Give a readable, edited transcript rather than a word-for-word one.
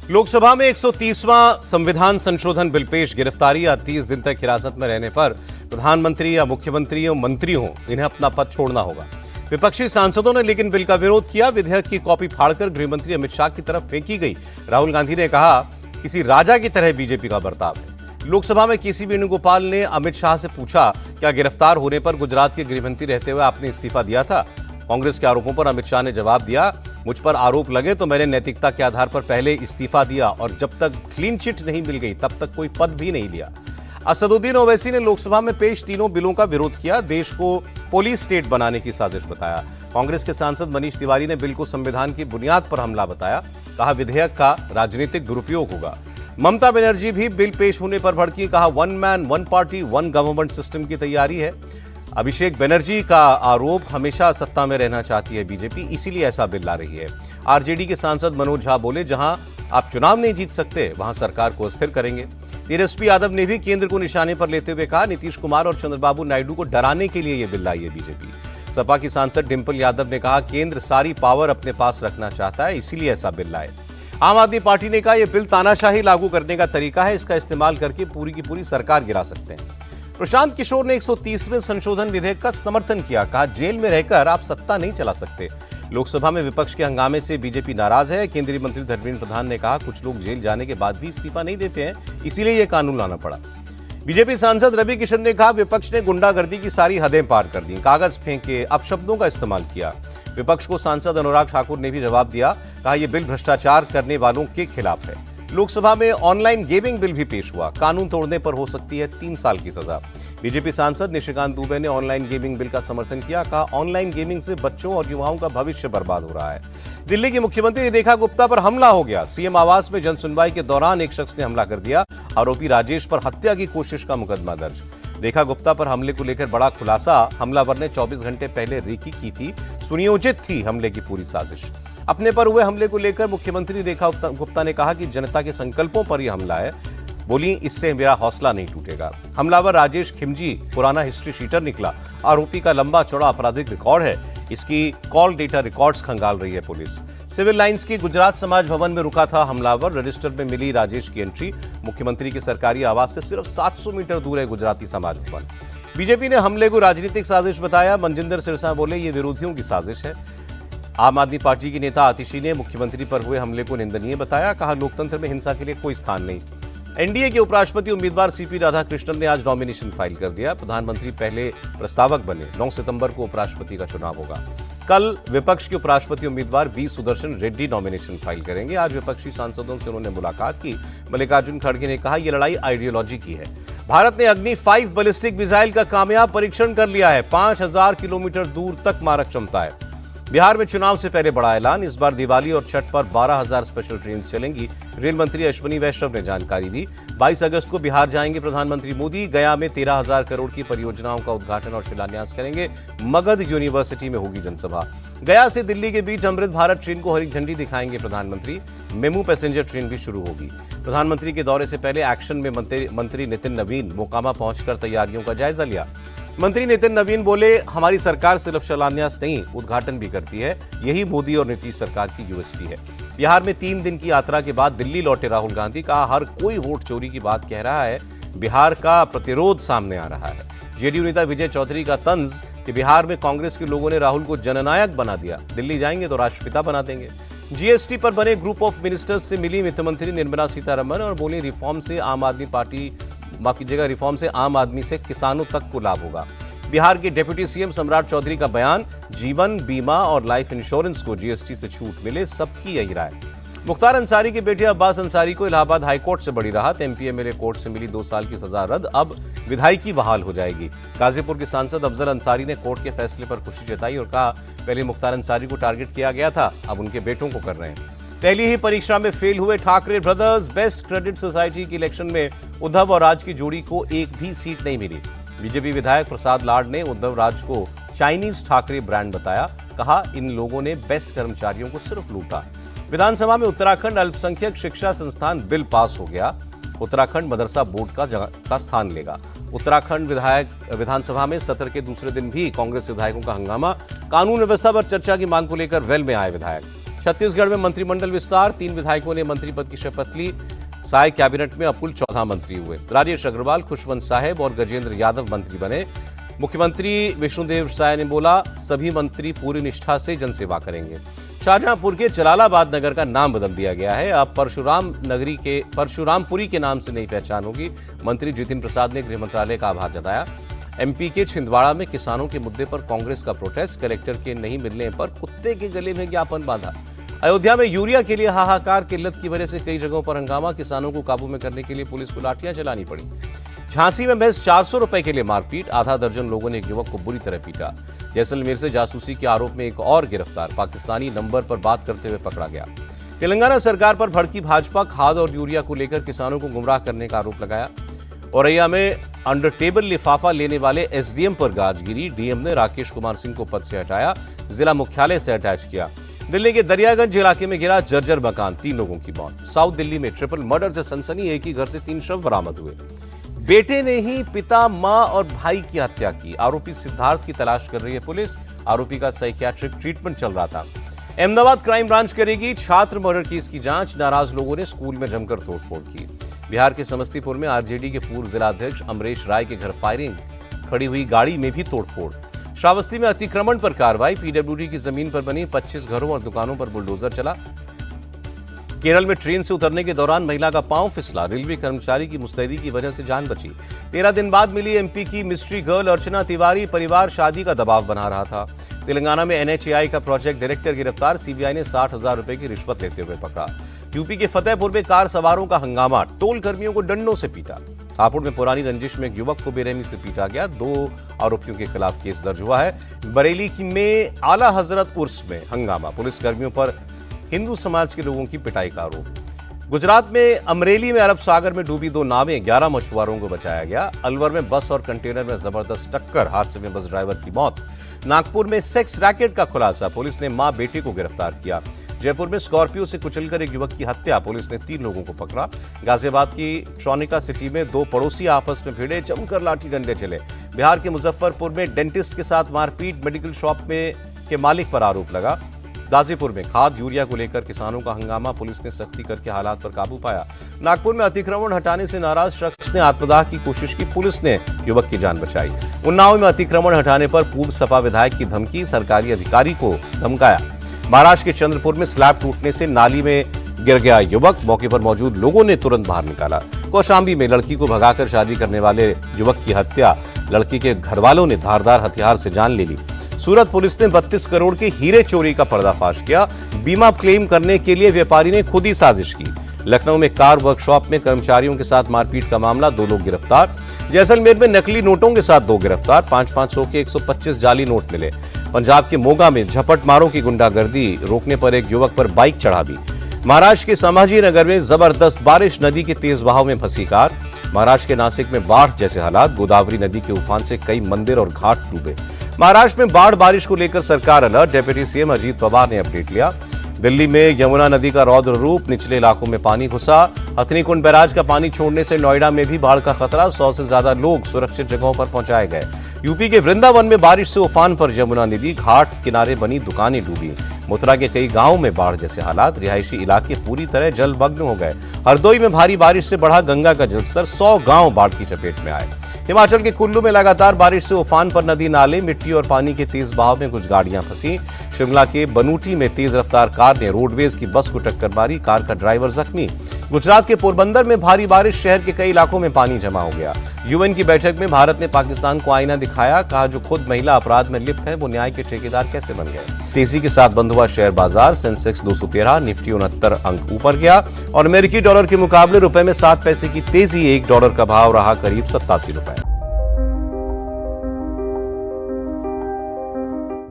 लोकसभा में 130वां संविधान संशोधन बिल पेश। गिरफ्तारी या 30 दिन तक हिरासत में रहने पर प्रधानमंत्री या मुख्यमंत्री या मंत्री हो, इन्हें अपना पद छोड़ना होगा। विपक्षी सांसदों ने लेकिन बिल का विरोध किया। विधेयक की कॉपी फाड़कर गृहमंत्री अमित शाह की तरफ फेंकी गई। राहुल गांधी ने कहा, किसी राजा की तरह बीजेपी का बर्ताव है। लोकसभा में केसी वेणुगोपाल ने अमित शाह से पूछा, क्या गिरफ्तार होने पर गुजरात के गृहमंत्री रहते हुए आपने इस्तीफा दिया था? कांग्रेस के आरोपों पर अमित शाह ने जवाब दिया, मुझ पर आरोप लगे तो मैंने नैतिकता के आधार पर पहले इस्तीफा दिया और जब तक क्लीन चिट नहीं मिल गई तब तक कोई पद भी नहीं लिया। असदुद्दीन ओवैसी ने लोकसभा में पेश तीनों बिलों का विरोध किया। देश को पुलिस स्टेट बनाने की साजिश बताया। कांग्रेस के सांसद मनीष तिवारी ने बिल को संविधान की बुनियाद पर हमला बताया। कहा, विधेयक का राजनीतिक दुरुपयोग होगा। ममता बनर्जी भी बिल पेश होने पर भड़की। कहा, one man one party one government system की तैयारी है। अभिषेक बनर्जी का आरोप, हमेशा सत्ता में रहना चाहती है बीजेपी, इसीलिए ऐसा बिल ला रही है। आरजेडी के सांसद मनोज झा बोले, जहां आप चुनाव नहीं जीत सकते वहां सरकार को अस्थिर करेंगे। तेजस्वी यादव ने भी केंद्र को निशाने पर लेते हुए कहा, नीतीश कुमार और चंद्रबाबू नायडू को डराने के लिए यह बिल लाई है बीजेपी। सपा की सांसद डिंपल यादव ने कहा, केंद्र सारी पावर अपने पास रखना चाहता है, इसीलिए ऐसा बिल लाए। आम आदमी पार्टी ने कहा, यह बिल तानाशाही लागू करने का तरीका है, इसका इस्तेमाल करके पूरी की पूरी सरकार गिरा सकते हैं। प्रशांत किशोर ने 130वें संशोधन विधेयक का समर्थन किया। कहा, जेल में रहकर आप सत्ता नहीं चला सकते। लोकसभा में विपक्ष के हंगामे से बीजेपी नाराज है। केंद्रीय मंत्री धर्मेंद्र प्रधान ने कहा, कुछ लोग जेल जाने के बाद भी इस्तीफा नहीं देते हैं, इसीलिए यह कानून लाना पड़ा। बीजेपी सांसद रवि किशन ने कहा, विपक्ष ने गुंडागर्दी की सारी हदें पार कर दी, कागज फेंके, अपशब्दों का इस्तेमाल किया। विपक्ष को सांसद अनुराग ठाकुर ने भी जवाब दिया। कहा, यह बिल भ्रष्टाचार करने वालों के खिलाफ है। लोकसभा में ऑनलाइन गेमिंग बिल भी पेश हुआ। कानून तोड़ने पर हो सकती है 3 साल की सजा। बीजेपी सांसद निशिकांत दुबे ने ऑनलाइन गेमिंग बिल का समर्थन किया। कहा, ऑनलाइन गेमिंग से बच्चों और युवाओं का भविष्य बर्बाद हो रहा है। दिल्ली की मुख्यमंत्री रेखा गुप्ता पर हमला हो गया। सीएम आवास में जनसुनवाई के दौरान एक शख्स ने हमला कर दिया। आरोपी राजेश पर हत्या की कोशिश का मुकदमा दर्ज। रेखा गुप्ता पर हमले को लेकर बड़ा खुलासा। हमलावर ने 24 घंटे पहले रेकी की थी। सुनियोजित थी हमले की पूरी साजिश। अपने पर हुए हमले को लेकर मुख्यमंत्री रेखा गुप्ता ने कहा कि जनता के संकल्पों पर यह हमला है। बोली, इससे मेरा हौसला नहीं टूटेगा। हमलावर राजेश खिमजी पुराना हिस्ट्री शीटर निकला। आरोपी का लंबा चौड़ा आपराधिक रिकॉर्ड है। इसकी कॉल डेटा रिकॉर्ड्स खंगाल रही है पुलिस। सिविल लाइंस की गुजरात समाज भवन में रुका था हमलावर। रजिस्टर में मिली राजेश की एंट्री। मुख्यमंत्री के सरकारी आवास से सिर्फ 700 मीटर दूर है गुजराती समाज भवन। बीजेपी ने हमले को राजनीतिक साजिश बताया। मनजिंदर सिरसा बोले, ये विरोधियों की साजिश है। आम आदमी पार्टी की नेता आतिशी ने मुख्यमंत्री पर हुए हमले को निंदनीय बताया। कहा, लोकतंत्र में हिंसा के लिए कोई स्थान नहीं। एनडीए के उपराष्ट्रपति उम्मीदवार सीपी राधाकृष्णन ने आज नॉमिनेशन फाइल कर दिया। प्रधानमंत्री पहले प्रस्तावक बने। 9 सितंबर को उपराष्ट्रपति का चुनाव होगा। कल विपक्ष के उपराष्ट्रपति उम्मीदवार B Sudershan Reddy nomination file करेंगे। आज विपक्षी सांसदों से उन्होंने मुलाकात की। मल्लिकार्जुन खड़गे ने कहा, यह लड़ाई आइडियोलॉजी की है। भारत ने अग्नि 5 बैलिस्टिक मिसाइल का कामयाब परीक्षण कर लिया है। 5000 किलोमीटर दूर तक मारक क्षमता है। बिहार में चुनाव से पहले बड़ा ऐलान। इस बार दिवाली और छठ पर 12,000 स्पेशल ट्रेन चलेंगी। रेल मंत्री अश्विनी वैष्णव ने जानकारी दी। 22 अगस्त को बिहार जाएंगे प्रधानमंत्री मोदी। गया में 13,000 करोड़ की परियोजनाओं का उद्घाटन और शिलान्यास करेंगे। मगध यूनिवर्सिटी में होगी जनसभा। गया से दिल्ली के बीच अमृत भारत ट्रेन को हरी झंडी दिखाएंगे प्रधानमंत्री। मेमू पैसेंजर ट्रेन भी शुरू होगी। प्रधानमंत्री के दौरे से पहले एक्शन में मंत्री नितिन नवीन मोकामा पहुंचकर तैयारियों का जायजा लिया। मंत्री नितिन नवीन बोले, हमारी सरकार सिर्फ शिलान्यास नहीं, उद्घाटन भी करती है। यही मोदी और नीतीश सरकार की यूएसपी है। बिहार में 3 दिन की यात्रा के बाद दिल्ली लौटे राहुल गांधी। कहा, हर कोई वोट चोरी की बात कह रहा है। बिहार का प्रतिरोध सामने आ रहा है। जेडीयू नेता विजय चौधरी का तंज कि बिहार में कांग्रेस के लोगों ने राहुल को जननायक बना दिया। दिल्ली जाएंगे तो राष्ट्रपिता बना देंगे। जीएसटी पर बने ग्रुप ऑफ मिनिस्टर्स से मिली वित्त मंत्री निर्मला सीतारमण और बोली, रिफॉर्म से आम आदमी से किसानों तक को लाभ होगा। बिहार के डिप्टी सीएम सम्राट चौधरी का बयान, जीवन बीमा और लाइफ इंश्योरेंस को जीएसटी से छूट मिले, सबकी यही राय। मुख्तार अंसारी के बेटे अब्बास अंसारी को इलाहाबाद हाईकोर्ट से बड़ी राहत। एमपीएमएलए कोर्ट से मिली 2 साल की सजा रद्द, अब विधायिकी बहाल हो जाएगी। गाजीपुर के सांसद अफजल अंसारी ने कोर्ट के फैसले पर खुशी जताई और कहा, पहले मुख्तार अंसारी को टारगेट किया गया था, अब उनके बेटों को कर रहे हैं। पहली ही परीक्षा में फेल हुए Thackeray brothers. Best credit society के इलेक्शन में उद्धव और राज की जोड़ी को एक भी सीट नहीं मिली। बीजेपी विधायक प्रसाद लाड ने उद्धव राज को चाइनीज ठाकरे ब्रांड बताया। कहा, इन लोगों ने बेस्ट कर्मचारियों को सिर्फ लूटा। विधानसभा में उत्तराखंड अल्पसंख्यक शिक्षा संस्थान बिल पास हो गया। उत्तराखंड मदरसा बोर्ड का स्थान लेगा। उत्तराखंड विधानसभा में सत्र के दूसरे दिन भी कांग्रेस विधायकों का हंगामा। कानून व्यवस्था पर चर्चा की मांग को लेकर वेल में आए विधायक। छत्तीसगढ़ में मंत्रिमंडल विस्तार, 3 विधायकों ने मंत्री पद की शपथ ली। साय कैबिनेट में अब कुल 14 मंत्री हुए। राजेश अग्रवाल, खुशवंत साहेब और गजेंद्र यादव मंत्री बने। मुख्यमंत्री विष्णुदेव साय ने बोला, सभी मंत्री पूरी निष्ठा से जनसेवा करेंगे। शाहजहांपुर के जलालाबाद नगर का नाम बदल दिया गया है। अब परशुरामपुरी के नाम से नई पहचान होगी। मंत्री जितिन प्रसाद ने गृह मंत्रालय का आभार जताया। एमपी के छिंदवाड़ा में किसानों के मुद्दे पर कांग्रेस का प्रोटेस्ट, कलेक्टर के नहीं मिलने पर कुत्ते के गले में ज्ञापन बांधा। अयोध्या में यूरिया के लिए हाहाकार, किल्लत की वजह से कई जगहों पर हंगामा, किसानों को काबू में करने के लिए पुलिस को लाठियां चलानी पड़ी। झांसी में महज 400 रुपए के लिए मारपीट, आधा दर्जन लोगों ने एक युवक को बुरी तरह पीटा। जैसलमेर से जासूसी के आरोप में एक और गिरफ्तार, पाकिस्तानी नंबर पर बात करते हुए पकड़ा गया। तेलंगाना सरकार पर भड़की भाजपा, खाद और यूरिया को लेकर किसानों को गुमराह करने का आरोप लगाया। औरैया में अंडर टेबल लिफाफा लेने वाले एसडीएम पर गाज गिरी, डीएम ने राकेश कुमार सिंह को पद से हटाया, जिला मुख्यालय से अटैच किया। दिल्ली के दरियागंज इलाके में गिरा जर्जर मकान, 3 लोगों की मौत। साउथ दिल्ली में ट्रिपल मर्डर से सनसनी, एक ही घर से 3 शव बरामद हुए। बेटे ने ही पिता, मां और भाई की हत्या की, आरोपी सिद्धार्थ की तलाश कर रही है पुलिस। आरोपी का साइकियाट्रिक ट्रीटमेंट चल रहा था। अहमदाबाद क्राइम ब्रांच करेगी छात्र मर्डर केस की जांच, नाराज लोगों ने स्कूल में जमकर तोड़फोड़ की। बिहार के समस्तीपुर में आरजेडी के पूर्व जिलाध्यक्ष अमरेश राय के घर फायरिंग, खड़ी हुई गाड़ी में भी तोड़फोड़। श्रावस्ती में अतिक्रमण पर कार्रवाई, पीडब्ल्यूडी की जमीन पर बनी 25 घरों और दुकानों पर बुलडोजर चला। केरल में ट्रेन से उतरने के दौरान महिला का पांव फिसला, रेलवे कर्मचारी की मुस्तैदी की वजह से जान बची। 13 दिन बाद मिली एमपी की मिस्ट्री गर्ल अर्चना तिवारी, परिवार शादी का दबाव बना रहा था। तेलंगाना में एनएचएआई का प्रोजेक्ट डायरेक्टर गिरफ्तार, सीबीआई ने 60,000 रुपए की रिश्वत लेते हुए पकड़ा। यूपी के फतेहपुर में कार सवारों का हंगामा, टोल कर्मियों को डंडों से पीटा। हापुड़ में पुरानी रंजिश में एक युवक को बेरहमी से पीटा गया, 2 आरोपियों के खिलाफ केस दर्ज हुआ है। बरेली में आला हजरत उर्स में हंगामा, पुलिस कर्मियों पर हिंदू समाज के लोगों की पिटाई का आरोप। गुजरात में अमरेली में अरब सागर में डूबी 2 नावें, 11 मछुआरों को बचाया गया। अलवर में बस और कंटेनर में जबरदस्त टक्कर, हादसे में बस ड्राइवर की मौत। नागपुर में सेक्स रैकेट का खुलासा, पुलिस ने मां बेटे को गिरफ्तार किया। जयपुर में स्कॉर्पियो से कुचलकर एक युवक की हत्या, पुलिस ने 3 लोगों को पकड़ा। गाजियाबाद की ट्रॉनिका सिटी में 2 पड़ोसी आपस में भिड़े, जमकर लाठी डंडे चले। बिहार के मुजफ्फरपुर में डेंटिस्ट के साथ मारपीट, मेडिकल शॉप में के मालिक पर आरोप लगा। गाजीपुर में खाद यूरिया को लेकर किसानों का हंगामा, पुलिस ने सख्ती करके हालात पर काबू पाया। नागपुर में अतिक्रमण हटाने से नाराज शख्स ने आत्मदाह की कोशिश की, पुलिस ने युवक की जान बचाई। उन्नाव में अतिक्रमण हटाने पर पूर्व सपा विधायक की धमकी, सरकारी अधिकारी को धमकाया। महाराष्ट्र के चंद्रपुर में स्लैब टूटने से नाली में गिर गया युवक, मौके पर मौजूद लोगों ने तुरंत बाहर निकाला। कौशाम्बी में लड़की को भगाकर शादी करने वाले युवक की हत्या, लड़की के घरवालों ने धारदार हथियार से जान ले ली। सूरत पुलिस ने 32 करोड़ के हीरे चोरी का पर्दाफाश किया, बीमा क्लेम करने के लिए व्यापारी ने खुद ही साजिश की। लखनऊ में कार वर्कशॉप में कर्मचारियों के साथ मारपीट का मामला, 2 लोग गिरफ्तार। जैसलमेर में नकली नोटों के साथ 2 गिरफ्तार, 500 के 125 जाली नोट मिले। पंजाब के मोगा में झपट मारों की गुंडागर्दी, रोकने पर एक युवक पर बाइक चढ़ा दी। महाराष्ट्र के संभाजी नगर में जबरदस्त बारिश, नदी के तेज बहाव में फंसी कार। महाराष्ट्र के नासिक में बाढ़ जैसे हालात, गोदावरी नदी के उफान से कई मंदिर और घाट डूबे। महाराष्ट्र में बाढ़ बारिश को लेकर सरकार alert, deputy CM Ajit Pawar ने अपडेट लिया। दिल्ली में यमुना नदी का रौद्र रूप, निचले इलाकों में पानी घुसा। हथनीकुंड बैराज का पानी छोड़ने से नोएडा में भी बाढ़ का खतरा, 100 से ज्यादा लोग सुरक्षित जगहों पर पहुंचाए गए। यूपी के वृंदावन में बारिश से उफान पर यमुना नदी, घाट किनारे बनी दुकानें डूबी। मथुरा के कई गांवों में बाढ़ जैसे हालात, रिहायशी इलाके पूरी तरह जलमग्न हो गए। हरदोई में भारी बारिश से बढ़ा गंगा का जलस्तर, 100 गांव बाढ़ की चपेट में आए। हिमाचल के कुल्लू में लगातार बारिश से उफान पर नदी नाले, मिट्टी और पानी के तेज बहाव में कुछ गाड़ियां फंसी। शिमला के बनूटी में तेज रफ्तार कार ने रोडवेज की बस को टक्कर मारी, कार का ड्राइवर जख्मी। गुजरात के पोरबंदर में भारी बारिश, शहर के कई इलाकों में पानी जमा हो गया। यूएन की बैठक में भारत ने पाकिस्तान को आईना दिखाया, कहा जो खुद महिला अपराध में लिप्त है वो न्याय के ठेकेदार कैसे बन गए। तेजी के साथ बंद हुआ शेयर बाजार, सेंसेक्स 213, निफ्टी 69 अंक ऊपर गया और अमेरिकी डॉलर के मुकाबले रुपए में 7 पैसे की तेजी, $1 का भाव रहा करीब 87 रुपए।